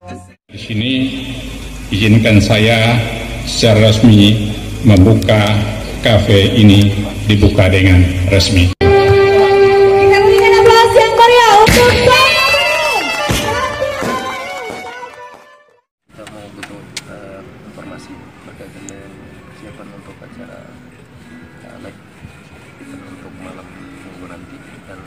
Di sini izinkan saya secara resmi membuka kafe ini, dibuka dengan resmi. Kita berikan aplaus yang meriah untuk Kita mau butuh informasi terkait dengan persiapan untuk acara live event untuk malam minggu nanti, dan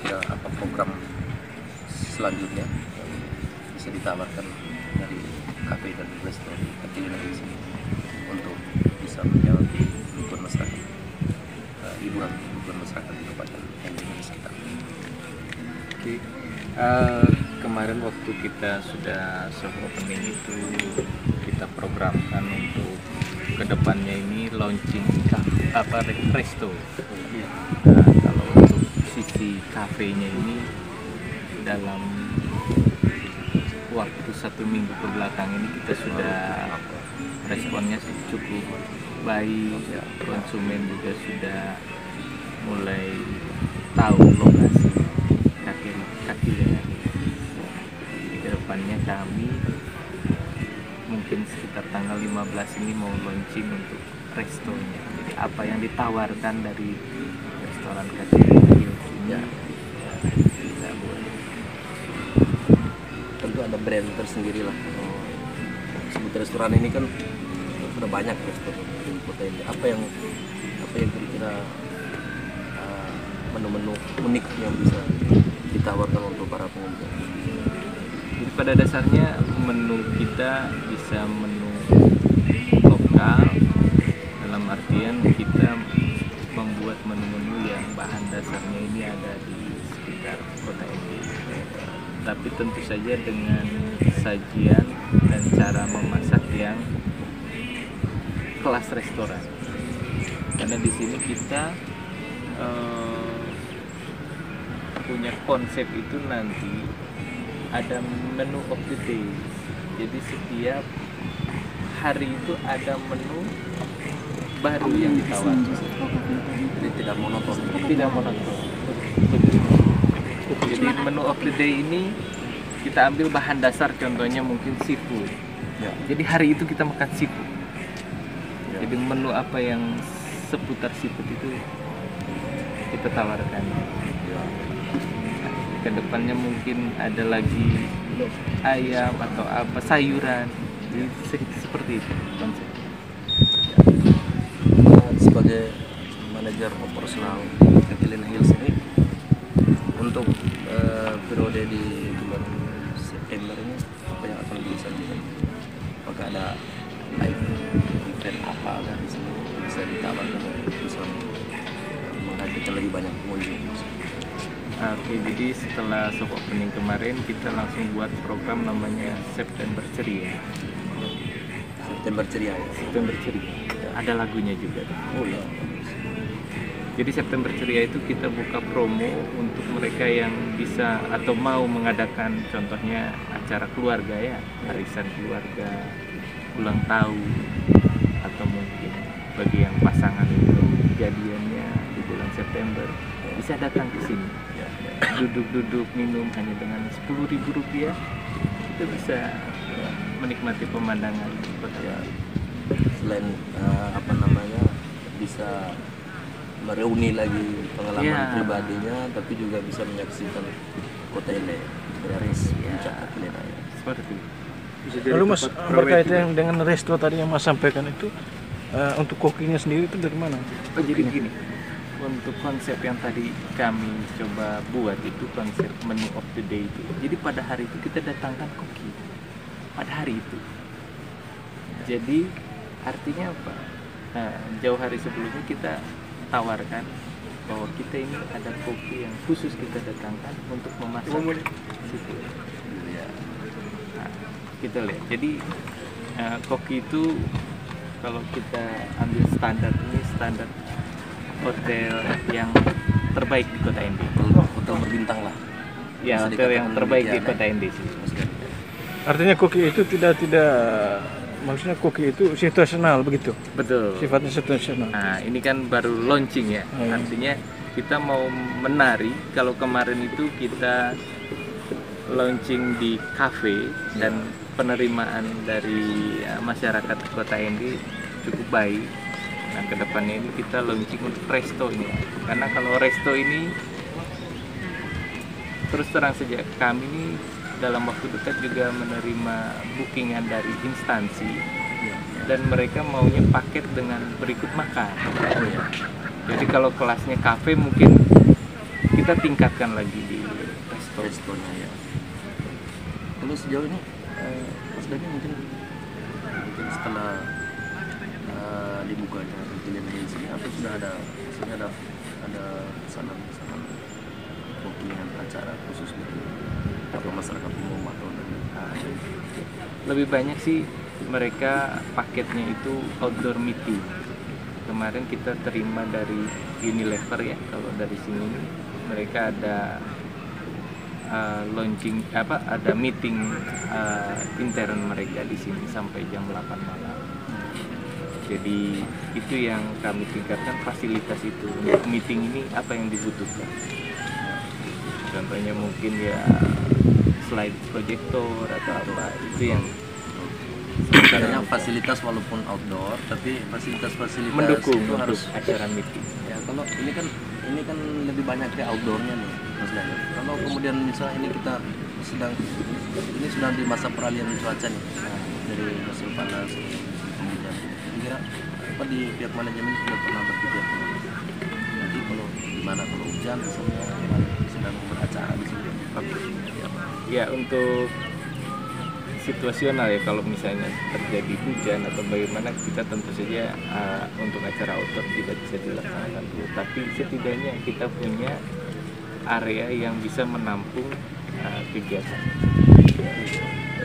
kira apa program selanjutnya yang bisa ditawarkan dari kafe dan resto di Katilinang di sini untuk bisa menjawab kebutuhan masyarakat, hiburan masyarakat di Kabupaten ND di sekitar. Oke. Kemarin waktu kita sudah soft opening itu kita programkan untuk kedepannya ini launching resto. Nah, kalau untuk sisi kafenya ini dalam waktu 1 minggu kebelakang ini kita sudah responnya sih cukup baik, ya, konsumen juga sudah mulai tahu lokasi Katilinang. Di kedepannya kami mungkin sekitar tanggal 15 ini mau launching untuk restonya. Jadi apa yang ditawarkan dari restoran Katilinang ini kita buat. Tentu ada brand tersendiri lah. Sebut restoran ini kan sudah banyak restoran di kota ini. Apa yang kira-kira menu-menu unik yang bisa ditawarkan untuk para pengunjung? Jadi pada dasarnya menu kita bisa menu lokal, dalam artian kita membuat menu-menu yang bahan dasarnya ini ada di sekitar kota ini. Tapi tentu saja dengan sajian dan cara memasak yang kelas restoran. Karena di sini kita punya konsep itu nanti ada menu of the day. Jadi setiap hari itu ada menu baru yang ditawarkan. Jadi tidak monoton. Tidak monoton. Jadi menu of the day ini kita ambil bahan dasar, contohnya mungkin seafood. Ya. Jadi hari itu kita makan seafood. Ya. Jadi menu apa yang seputar seafood itu kita tawarkan. Ya. Kedepannya mungkin ada lagi ayam atau apa sayuran. Jadi seperti itu konsepnya. Sebagai manajer operasional Katilinang Hills ini, untuk periode di bulan September ini apa yang akan disajikan? Apakah ada live event apa kan di sini bisa ditawarkan untuk bisa menghadirkan lebih banyak pengunjung? Oke, jadi setelah soft opening kemarin kita langsung buat program namanya September Ceria. September Ceria ya? September Ceria. Ada lagunya juga. Oh ya. Jadi September Ceria itu kita buka promo untuk mereka yang bisa atau mau mengadakan contohnya acara keluarga ya, arisan keluarga, ulang tahun, atau mungkin bagi yang pasangan itu jadiannya di bulan September bisa datang ke sini. Duduk-duduk minum hanya dengan Rp10.000 kita bisa menikmati pemandangan kota. Ya. Selain bisa mereuni lagi pengalaman pribadinya, tapi juga bisa menyaksikan kota ini dari puncak Katilinang. Seperti itu. Lalu Mas, berkaitan dengan resto tadi yang Mas sampaikan itu, untuk kokinya sendiri itu dari mana? Oh, jadi begini, untuk konsep yang tadi kami coba buat itu konsep menu of the day itu. Jadi pada hari itu kita datangkan koki pada hari itu. Jadi artinya apa? Nah, jauh hari sebelumnya kita tawarkan bahwa kita ini ada koki yang khusus kita datangkan untuk memasak situ. Nah, kita lihat. Jadi koki itu kalau kita ambil standar ini standar hotel yang terbaik di kota ND. Hotel berbintang lah. Ya, hotel yang terbaik di kota ND sih. Artinya koki itu tidak maksudnya koki itu situasional begitu? Betul. Sifatnya situasional. Nah, ini kan baru launching ya. Artinya kita mau menari. Kalau kemarin itu kita launching di kafe dan penerimaan dari masyarakat Kota ND cukup baik. Nah, kedepannya ini kita launching untuk resto ini, karena kalau resto ini terus terang saja kami ini dalam waktu dekat juga menerima bookingan dari instansi dan mereka maunya paket dengan berikut makan. Jadi kalau kelasnya kafe mungkin kita tingkatkan lagi di restonya ya. Kalau sejauh ini Mas Dhani mungkin setelah dibukanya pilihan sini atau sudah ada pesanan bookingan acara khusus dari masyarakat umum atau lebih banyak sih mereka paketnya itu outdoor meeting. Kemarin kita terima dari Unilever ya, kalau dari sini mereka ada launching ada meeting intern mereka di sini sampai jam 8 malam. Jadi itu yang kami tingkatkan, fasilitas itu untuk meeting ini apa yang dibutuhkan. Contohnya mungkin ya slide projector atau apa, itu yang sebenarnya fasilitas walaupun outdoor tapi fasilitas mendukung itu harus acara meeting. Ya kalau ini kan lebih banyak ke outdoornya nih Mas Dhani. Kalau kemudian misalnya ini sedang di masa peralihan cuaca nih, dari musim panas kemudian kira apa di pihak manajemen sudah pernah berpikir nanti kalau gimana kalau hujan misalnya sedang beracara di sini. Ya untuk situasional ya, kalau misalnya terjadi hujan atau bagaimana, kita tentu saja untuk acara outdoor tidak bisa dilaksanakan dulu, tapi setidaknya kita punya area yang bisa menampung kegiatan.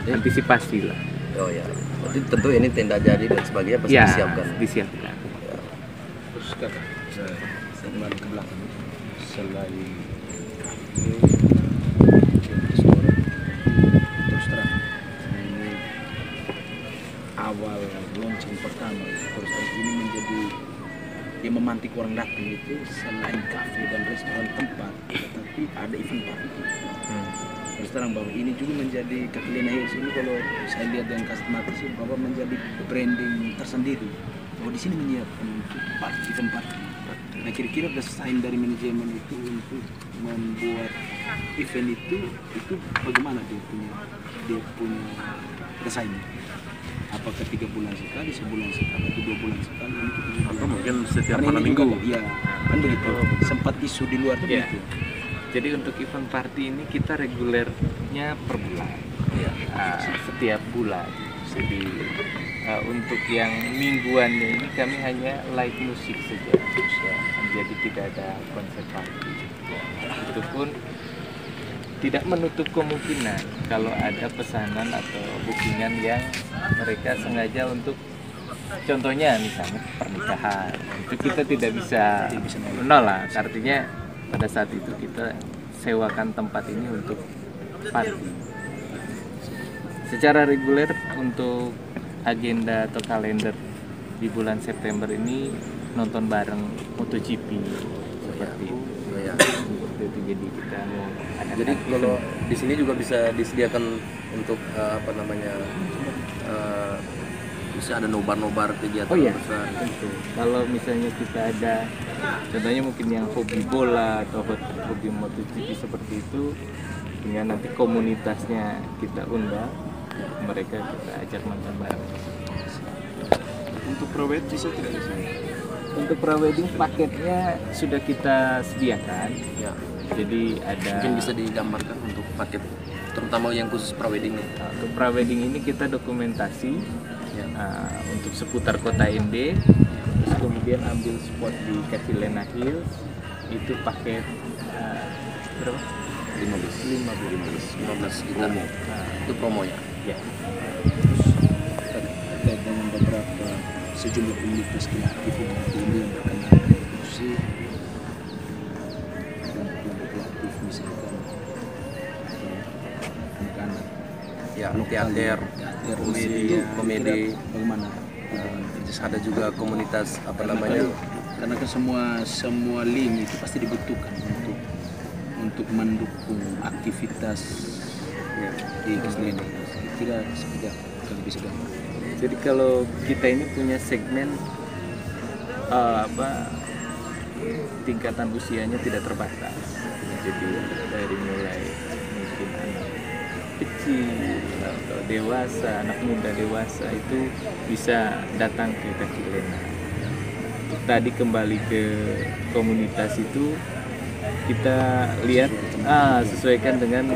Antisipasi lah. Oh ya, jadi tentu ini tenda jadi dan sebagainya pasti Ya, disiapkan. disiapkan. Terus kakak, saya kembali ke belakang. Selain itu, restoran, terus terang, ini awal launching pertama, terus terang ini menjadi yang memantik orang datang itu selain kafe dan restoran tempat, tetapi ada event party. Terus terang bahwa ini juga menjadi Katilena Hills ini, kalau saya lihat dengan kasat mata sih bahwa menjadi branding tersendiri bahwa di sini menyiapkan untuk event party. Nah kira-kira desain dari manajemen itu untuk membuat event itu bagaimana dia punya desainnya? Apakah 3 bulan sekali, sebulan sekali, atau 2 bulan sekali? Atau mungkin setiap Karena malam ini minggu. juga, ya kan begitu. Sempat isu di luar tuh Ya. begitu. Jadi untuk event party ini kita regulernya per bulan, setiap bulan. Jadi untuk yang mingguannya ini kami hanya live musik saja, jadi tidak ada konser party. Itu pun tidak menutup kemungkinan kalau ada pesanan atau bookingan yang mereka sengaja untuk, contohnya misalnya pernikahan, itu kita tidak bisa menolak. Artinya pada saat itu kita sewakan tempat ini untuk party. Secara reguler untuk agenda atau kalender di bulan September ini nonton bareng MotoGP seperti itu. Ya. Seperti itu, jadi kita mau ada. Jadi kalau di sini juga bisa disediakan untuk bisa ada nobar-nobar kegiatan Oh iya, besar. tentu. Kalau misalnya kita ada, contohnya mungkin yang hobi bola atau hobi MotoGP seperti itu, tinggal nanti komunitasnya kita undang, mereka kita ajak nonton bareng. Untuk pre-wedding bisa tidak bisa? Untuk pre-wedding paketnya sudah kita sediakan. Ya. Jadi ada. Mungkin bisa digambarkan untuk paket terutama yang khusus pre-wedding nih. Untuk pre-wedding ini kita dokumentasi Ya. untuk seputar kota ND, terus kemudian ambil spot di Katilena Hills, itu paket berapa? 15 kita. Itu promo ya. Ya. Terkait dengan beberapa sejumlah komunitas kreatif ini yang berkenaan dengan musik, kelompok kreatif misalkan anak-anak, Ya, teater, komedi. Bagaimana? Ada juga komunitas Karena kan semua link itu pasti dibutuhkan untuk mendukung aktivitas ya, di Kesli ini tidak sekejap kalau bisa gambar. Jadi kalau kita ini punya segmen tingkatan usianya tidak terbatas. Jadi dari mulai mungkin anak kecil atau dewasa, anak muda dewasa itu bisa datang ke Kaki Lena. Tadi kembali ke komunitas itu kita lihat sesuaikan dengan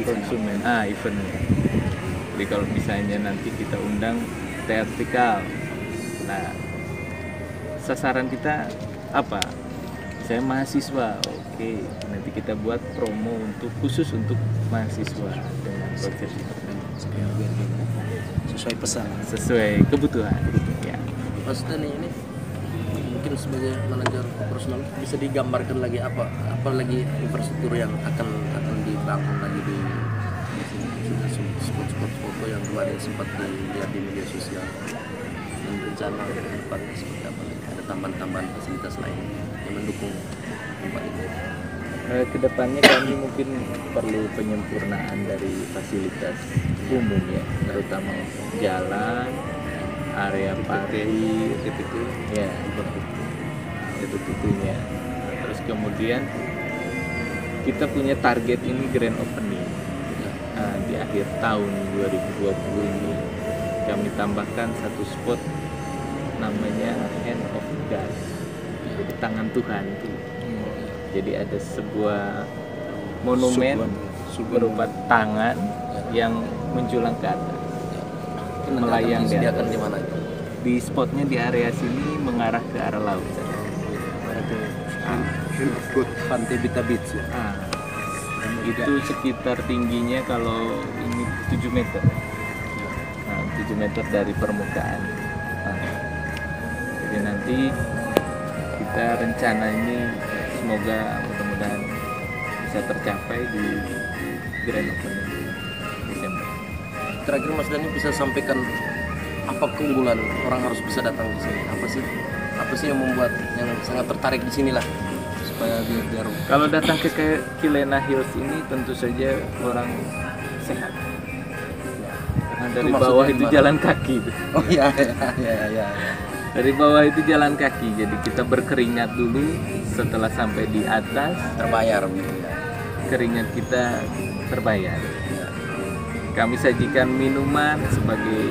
konsumen eventnya. Jadi kalau misalnya nanti kita undang teatrikal, nah sasaran kita apa? Saya mahasiswa, oke. Nanti kita buat promo khusus untuk mahasiswa dengan konsep itu. Sesuai pesan, sesuai kebutuhan. Ya. Maksudnya nih ini mungkin sebagai manajer operasional bisa digambarkan lagi apa lagi infrastruktur yang akan dibangun lagi di spot-spot foto yang kemarin sempat dilihat di media sosial, dan rencana ke depan seperti apa? Ada tambahan fasilitas lain yang mendukung tempat itu. Kedepannya kami mungkin perlu penyempurnaan dari fasilitas umum ya, terutama jalan, area parkir, ya, itu-itunya. Terus kemudian kita punya target ini grand opening. Di akhir tahun 2020 ini kami tambahkan satu spot namanya Hand of God, jadi tangan Tuhan itu. Jadi ada sebuah monumen berupa tangan yang menjulang ke atas, melayang di mana itu? Di spotnya di area sini mengarah ke arah laut. Pantai Bita Beach ya. Itu sekitar tingginya kalau ini 7 meter. 7 meter dari permukaan. Jadi nanti kita rencana ini semoga mudah-mudahan bisa tercapai di grand opening Desember. Terakhir Mas Dhani bisa sampaikan apa keunggulan orang harus bisa datang di sini? Apa sih yang membuat yang sangat tertarik di sini lah? Supaya biar kalau datang ke Kilena Hills ini tentu saja orang sehat. Karena dari bawah itu jalan kaki. Oh iya. Dari bawah itu jalan kaki, jadi kita berkeringat dulu, setelah sampai di atas terbayar gitu ya. Keringat kita terbayar. Kami sajikan minuman sebagai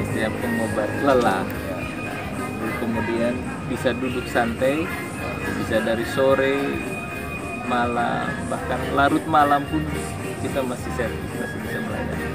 istilah pengobat lelah. Kemudian bisa duduk santai, bisa dari sore, malam, bahkan larut malam pun kita masih servis, masih bisa melayani.